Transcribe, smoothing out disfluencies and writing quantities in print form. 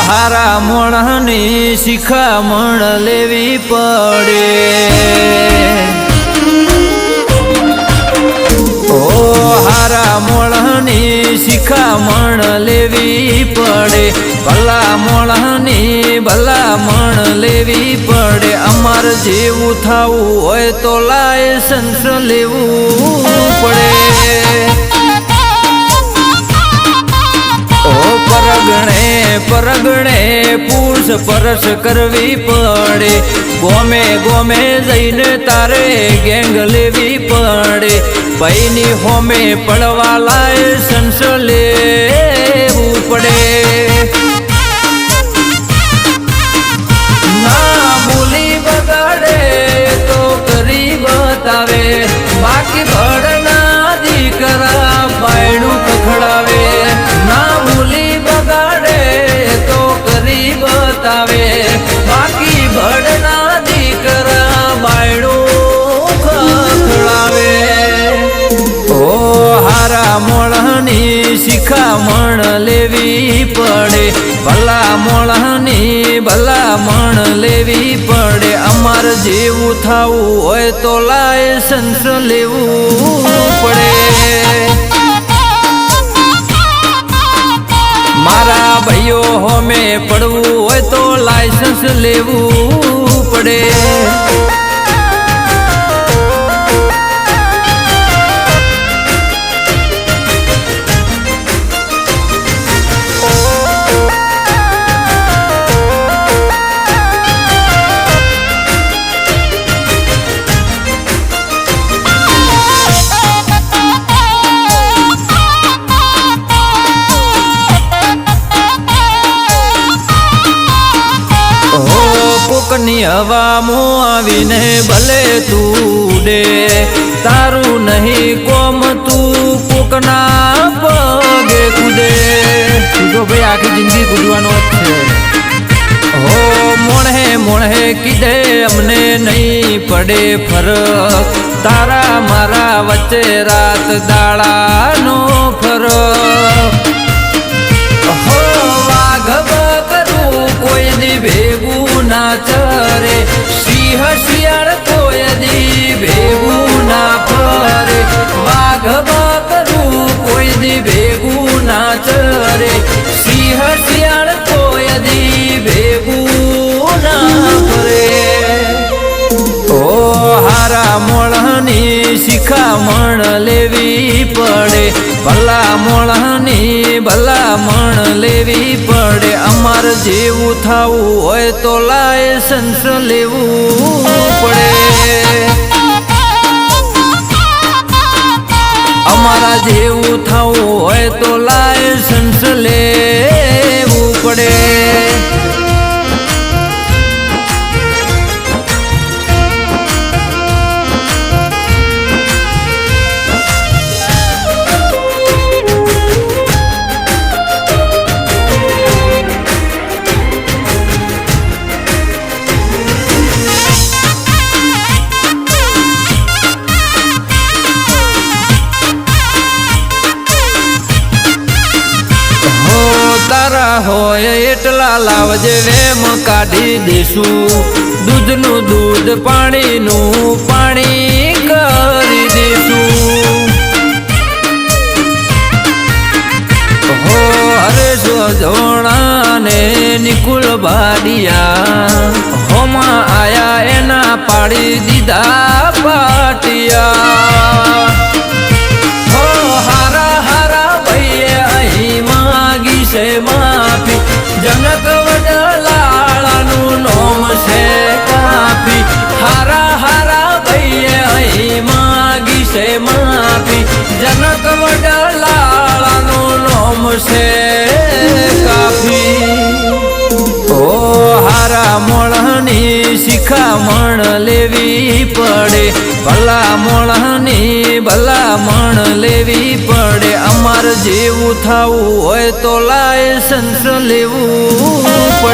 હારા મોણની શિખામણ લેવી પડે। ઓ હારા મોણની શિખામણ લેવી પડે। ભલા મોણની ભલામણ લેવી પડે। અમાર જેવું થાવું હોય તો લાયસન્સ લેવું પડે। પરગણે પૂછ પરસ કરવી પડે। ગોમે ગોમે જઈને તારે ગેંગ લેવી પડે। ભાઈની હોમે પડવા લાયસન્સ લેવું પડે। ના બોલી બગાડે તો કરી બતાવે। બાકી ભડના દીકરા બાયણું પખડાવે। ના બોલી બગાડે તો કરી બતાવે। બાકી ભડના દીકરા બાયણું પખડાવે। ઓ હારા મોણની શિખામણ લેવી પડે। ભલા મોણની ભલામણ લેવી પડે। અમાર જેવું થાવું હોય તો લાયસન્સ લેવું પડે। મારા ભાઈઓ હોમે પડવું હોય તો લાયસન્સ લેવું પડે। કોકની હવામાં આવીને ભલે તું ઉડે। તારું નહીં કોમ તું કોકના પગે કૂદે। જો ભાઈ આખી જિંદગી કૂદવાનો જ છે। હો મોણે મોણે કીધે અમને નહીં પડે ફરક। તારા મારા વચ્ચે રાત દાડાનો ફરક। હો વાઘ બકરું કોઈ દી ભેગું ના ચરે। સિંહ શિયાળ કોઈ દી ભેગું ના ફરે। વાઘ બકરું કોઈ દી ભેગું ના ચરે। સિંહ શિયાળ કોઈ દી ભેગું ના ફરે। ઓ હારા મોણની શિખામણ લેવી પડે। ભલા મોણની ભલામણ લેવી પડે। અમાર જેવું થાવું હોય તો લાયસન્સ લેવું પડે। અમારા જેવું થાવું હોય તો લાયસન્સ લેવું પડે। તારા હોય એટલા લાવજે વેમ કાઢી દેશું। દૂધનું દૂધ પાણીનું પાણી કરી દેશું। હો હરેશ જોણાને નિકુલ બાડિયા હોમાં આયા એના પાડી દીધા પાટિયા। હો હારા હારા ભાઈએ અહીં માગી છે માફી। જનક વડલાળાનું નોમ છે કાફી। હારા હારા ભાઈએ અહીં માગી છે માફી। જનક વડલાળાનું નોમ છે કાફી। ઓ હારા મોણની શિખામણ લેવી પડે। ભલા મોણની ભલામણ લેવી પડે। અમાર જેવું થાવું હોય તો લાયસન્સ લેવું પડે।